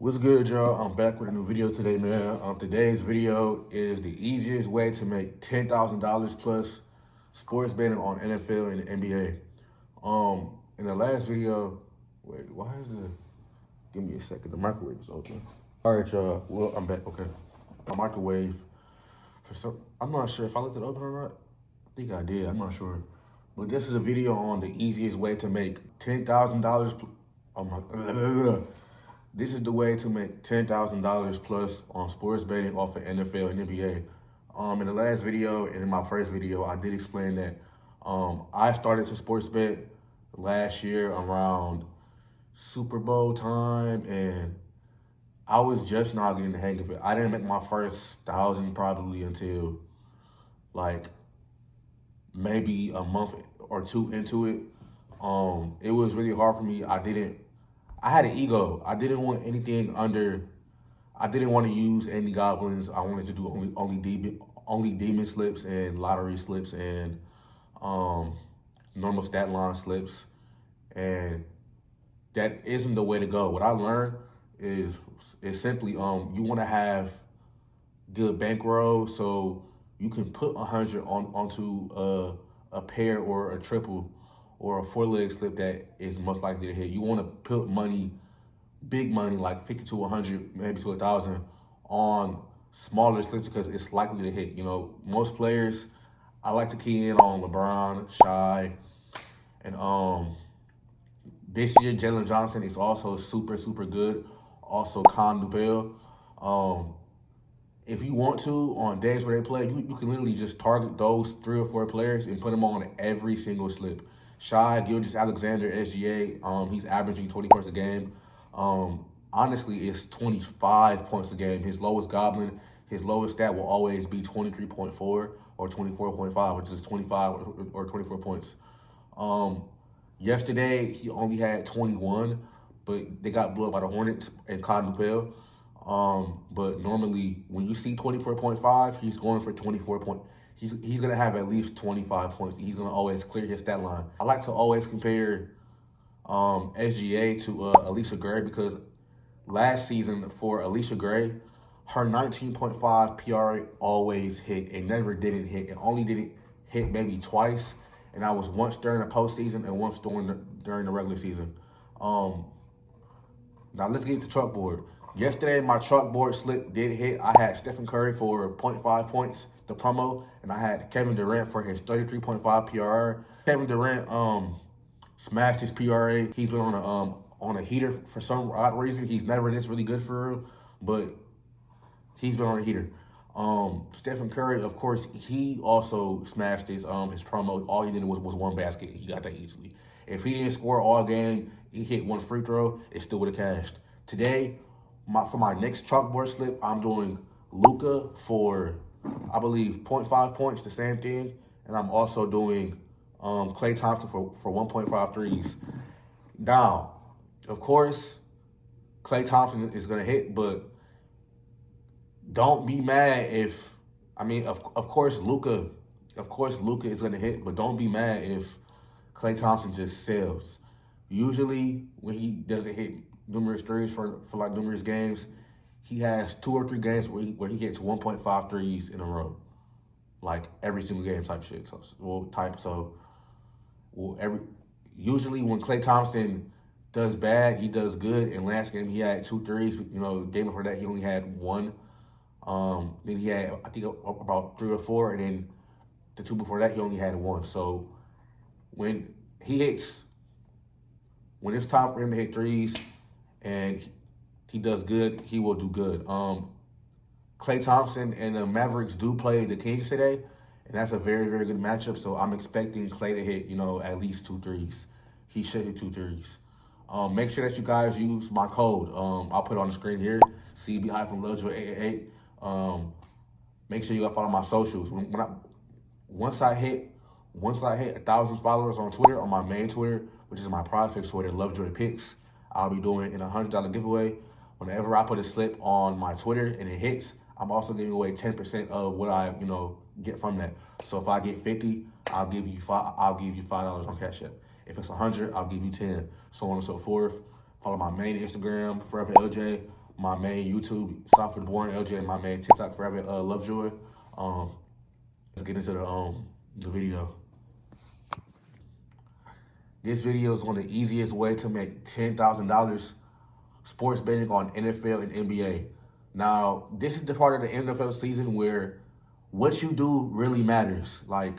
What's good, y'all? I'm back with a new video today, man. Today's video is the easiest way to make $10,000 plus sports betting on NFL and NBA. In the last video, wait, why is the? Give me a second. The microwave is open. All right, y'all. Well, I'm back. Okay, my microwave. I'm not sure if I left it open or not. I think I did. I'm not sure. But this is a video on the easiest way to make $10,000. Oh my. This is the way to make $10,000 plus on sports betting off of NFL and NBA. In the last video and in my first video, I did explain that I started to sports bet last year around Super Bowl time, and I was just not getting the hang of it. I didn't make my first 1,000 probably until like maybe a month or two into it. It was really hard for me. I had an ego. I didn't want anything under. I didn't want to use any goblins. I wanted to do only demon slips and lottery slips and normal stat line slips, and that isn't the way to go. What I learned is simply you want to have good bankroll so you can put 100 onto a pair or a triple or a 4-leg slip that is most likely to hit. You want to put money, big money, like 50 to 100, maybe to 1,000 on smaller slips because it's likely to hit. You know, most players, I like to key in on LeBron, Shy, and this year Jalen Johnson is also super, super good. Also Quan. If you want to, on days where they play, you can literally just target those 3 or 4 players and put them on every single slip. Shy, Gilgeous-Alexander, SGA, he's averaging 20 points a game. Honestly, it's 25 points a game. His lowest goblin, his lowest stat will always be 23.4 or 24.5, which is 25 or 24 points. Yesterday, he only had 21, but they got blew up by the Hornets and Quan. But normally, when you see 24.5, he's going for 24 points. He's gonna have at least 25 points. He's gonna always clear his stat line. I like to always compare SGA to Elixr Gray because last season for Elixr Gray, her 19.5 PRA always hit. It never didn't hit. It only didn't hit maybe twice, and that was once during the postseason and once during the regular season. Now let's get to chalkboard. Yesterday, my chalkboard slip did hit. I had Stephen Curry for 0.5 points, the promo, and I had Kevin Durant for his 33.5 PRR. Kevin Durant smashed his PRA. He's been on a heater for some odd reason. He's never this really good for real, but he's been on a heater. Stephen Curry, of course, he also smashed his promo. All he did was one basket. He got that easily. If he didn't score all game, he hit one free throw, it still would have cashed. Today, for my next chalkboard slip, I'm doing Luka for, I believe, 0.5 points, the same thing. And I'm also doing Klay Thompson for 1.5 threes. Now, of course, Klay Thompson is going to hit, but don't be mad if, of course, Luka is going to hit, but don't be mad if Klay Thompson just sells. Usually, when he doesn't hit numerous threes for like numerous games, he has 2 or 3 games where he hits 1.5 threes in a row, like every single game type shit. Usually when Klay Thompson does bad, he does good. And last game he had 2 threes. You know, the game before that he only had 1. Then he had I think about 3 or 4, and then the 2 before that he only had 1. So when it's time for him to hit threes and he does good, he will do good. Klay Thompson and the Mavericks do play the Kings today, and that's a very, very good matchup. So I'm expecting Klay to hit, at least 2 threes. He should hit 2 threes. Make sure that you guys use my code. I'll put it on the screen here, CB-LJ888. Make sure you follow my socials. Once I hit 1,000 followers on Twitter, on my main Twitter, which is my PrizePicks Twitter, LoveJoyPicks, I'll be doing a $100 giveaway. Whenever I put a slip on my Twitter and it hits, I'm also giving away 10% of what I, get from that. So if I get 50, I'll give you $5 on Cash App. If it's 100, I'll give you 10. So on and so forth. Follow my main Instagram, forevalj, my main YouTube, SouthfieldBornLJ, and my main TikTok, forevalj. Let's get into the video. This video is on the easiest way to make $10,000 sports betting on NFL and NBA. Now, this is the part of the NFL season where what you do really matters. Like,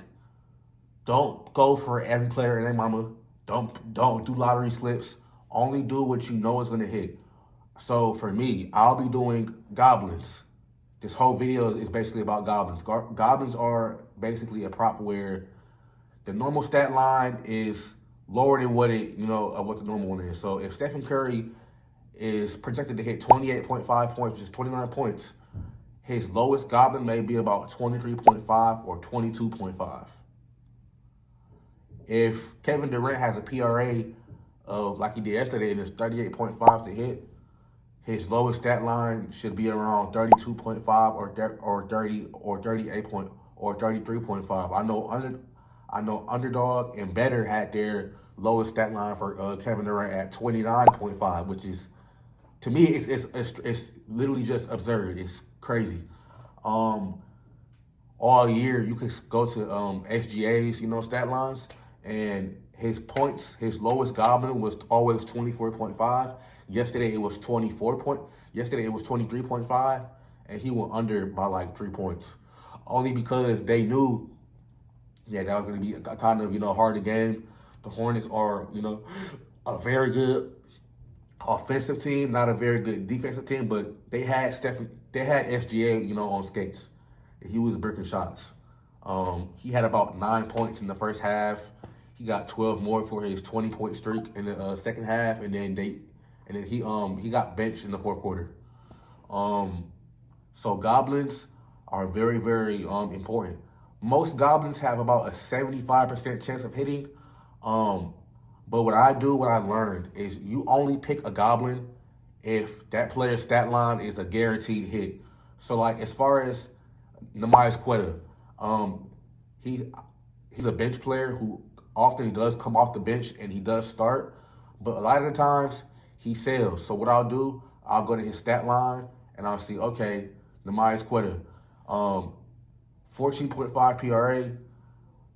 don't go for every player in their mama. Don't do lottery slips. Only do what you know is gonna hit. So for me, I'll be doing goblins. This whole video is basically about goblins. Goblins are basically a prop where the normal stat line is lower than what the normal one is. So if Stephen Curry is projected to hit 28.5 points, which is 29 points, his lowest goblin may be about 23.5 or 22.5. If Kevin Durant has a PRA of, like he did yesterday, and it's 38.5 to hit, his lowest stat line should be around 32.5 or 33.5. I know Underdog and Betr had their lowest stat line for Kevin Durant at 29.5, which is, to me, it's literally just absurd. It's crazy. All year you could go to SGA's stat lines, and his points, his lowest goblin was always 24.5. Yesterday it was 23.5, and he went under by like 3 points. Only because they knew, that was going to be a kind of, harder game. The Hornets are, a very good offensive team, not a very good defensive team, but they had SGA, on skates. He was breaking shots. He had about 9 points in the first half. He got 12 more for his 20-point streak in the second half, and then he got benched in the fourth quarter. So goblins are very, very important. Most goblins have about a 75% chance of hitting. But what I learned is you only pick a goblin if that player's stat line is a guaranteed hit. So like as far as Quetta, he's a bench player who often does come off the bench and he does start, but a lot of the times he sells. So what I'll do, I'll go to his stat line and I'll see, okay, Quetta, 14.5 PRA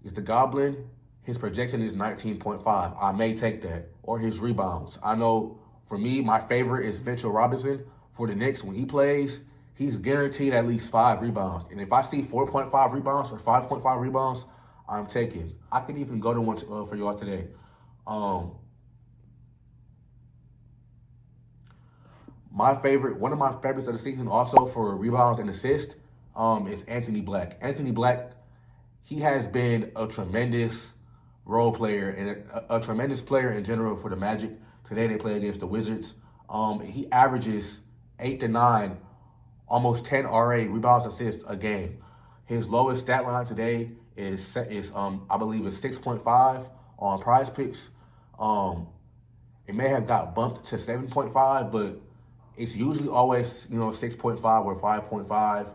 is the goblin. His projection is 19.5. I may take that. Or his rebounds. I know for me, my favorite is Mitchell Robinson for the Knicks. When he plays, he's guaranteed at least 5 rebounds. And if I see 4.5 rebounds or 5.5 rebounds, I'm taking. I can even go to one for y'all today. One of my favorites of the season also for rebounds and assists is Anthony Black. Anthony Black, he has been a tremendous role player and a tremendous player in general for the Magic. Today they play against the Wizards. He averages 8 to 9, almost 10 RA rebounds, assists a game. His lowest stat line today is I believe is 6.5 on PrizePicks. It may have got bumped to 7.5, but it's usually always 6.5 or 5.5.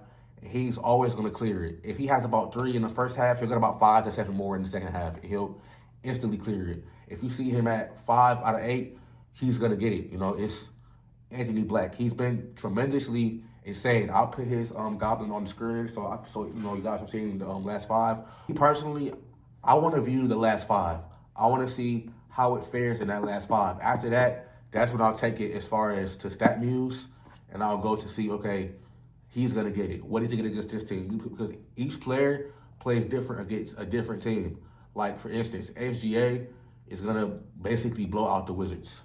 He's always going to clear it. If he has about 3 in the first half, he'll get about 5 to 7 more in the second half. He'll instantly clear it. If you see him at 5 out of 8, he's going to get it. It's Anthony Black. He's been tremendously insane. I'll put his goblin on the screen so you guys are seeing the last 5. Personally, I want to view the last 5. I want to see how it fares in that last 5. After that, that's when I'll take it as far as to StatMuse, and I'll go to see, okay, he's going to get it. What is he going to get against this team? Because each player plays different against a different team. Like, for instance, SGA is going to basically blow out the Wizards.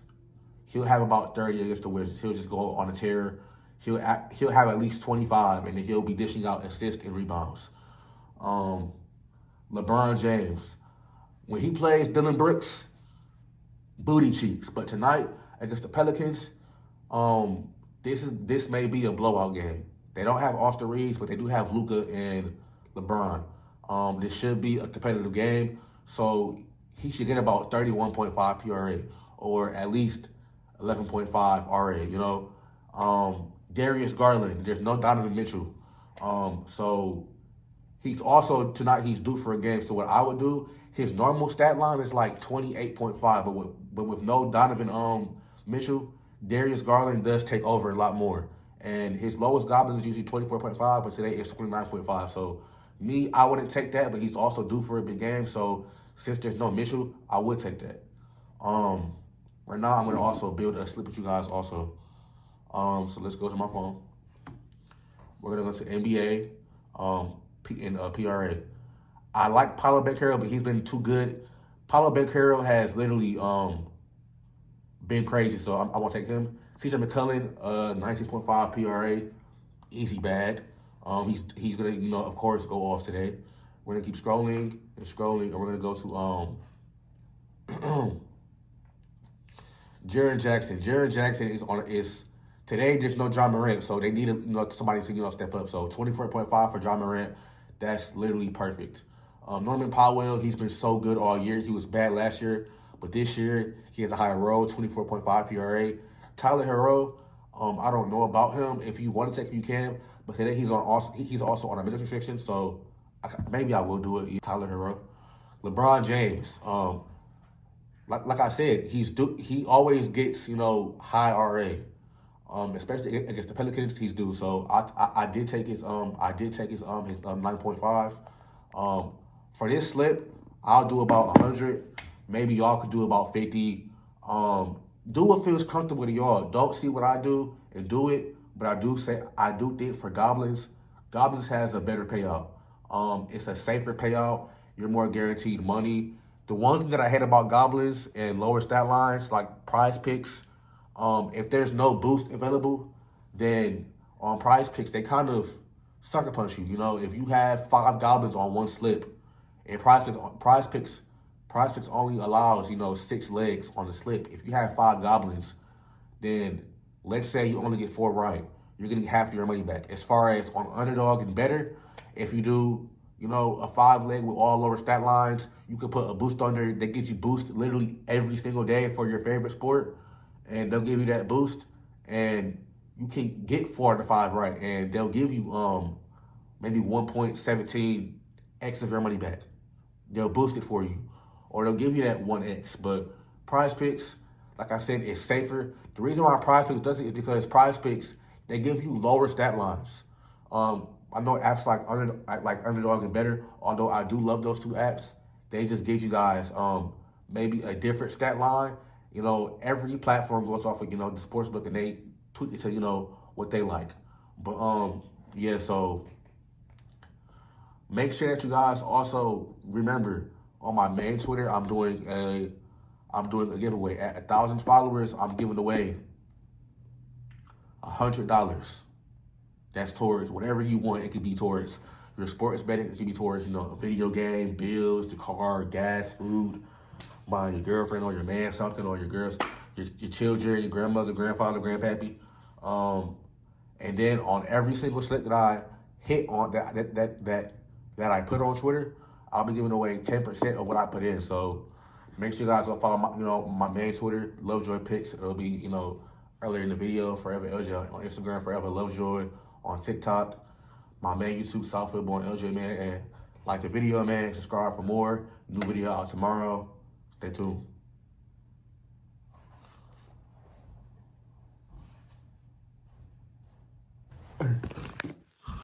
He'll have about 30 against the Wizards. He'll just go on a tear. He'll have at least 25, and then he'll be dishing out assists and rebounds. LeBron James, when he plays Dylan Brooks, booty cheeks. But tonight against the Pelicans, this may be a blowout game. They don't have Austin Reeves, but they do have Luka and LeBron. This should be a competitive game, so he should get about 31.5 PRA or at least 11.5 RA. Darius Garland, there's no Donovan Mitchell. So he's also, tonight he's due for a game. So what I would do, his normal stat line is like 28.5, but with no Donovan Mitchell, Darius Garland does take over a lot more. And his lowest goblin is usually 24.5, but today it's 29.5. So me, I wouldn't take that, but he's also due for a big game. So since there's no Mitchell, I would take that. Right now I'm gonna also build a slip with you guys also. So let's go to my phone. We're gonna go to NBA, PRA. I like Paolo Banchero, but he's been too good. Paolo Banchero has literally been crazy, so I won't take him. CJ McCollum, 19.5 PRA, easy bag. He's gonna, of course, go off today. We're gonna keep scrolling and scrolling, and we're gonna go to Jaren Jackson. Jaren Jackson is today. There's no John Morant, so they need somebody to step up. So 24.5 for John Morant. That's literally perfect. Norman Powell, he's been so good all year. He was bad last year, but this year he has a higher role, 24.5 PRA. Tyler Hero, I don't know about him. If you want to take him, you can. But today he's also on a minutes restriction, so maybe I will do it. Tyler Hero, LeBron James. Like I said, he always gets high RA. Especially against the Pelicans, he's due. So I did take his 9.5. For this slip, I'll do about 100. Maybe y'all could do about 50. Do what feels comfortable to y'all. Don't see what I do and do it. But I do think for Goblins has a better payout. It's a safer payout. You're more guaranteed money. The one thing that I hate about Goblins and lower stat lines like PrizePicks, if there's no boost available, then on PrizePicks they kind of sucker punch you. If you have 5 Goblins on one slip, and PrizePicks only allows 6 legs on the slip. If you have 5 Goblins, then let's say you only get 4 right, you're getting half your money back. As far as on Underdog and Betr, if you do a 5 leg with all lower stat lines, you could put a boost on there. They get you boost literally every single day for your favorite sport, and they'll give you that boost, and you can get 4 to 5 right, and they'll give you maybe 1.17 X of your money back. They'll boost it for you, or they'll give you that 1X. But PrizePicks, like I said, is safer. The reason why PrizePicks does it is because PrizePicks, they give you lower stat lines. I know apps like Underdog and Betr, although I do love those 2 apps, they just give you guys maybe a different stat line. Every platform goes off of the sportsbook, and they tweak it to what they like. But yeah, so make sure that you guys also remember on my main Twitter, I'm doing a giveaway. At 1,000 followers, I'm giving away $100. That's towards whatever you want. It could be towards your sports betting. It could be towards a video game, bills, the car, gas, food, buying your girlfriend or your man something, or your girls, your children, your grandmother, grandfather, grandpappy. And then on every single slip that I hit on that I put on Twitter, I'll be giving away 10% of what I put in. So make sure you guys go follow my main Twitter, Lovejoy Picks. It'll be earlier in the video, Forever LJ on Instagram, Forever Lovejoy on TikTok, my main YouTube, SouthfieldBornLJ, man. And like the video, man. Subscribe for more. New video out tomorrow. Stay tuned.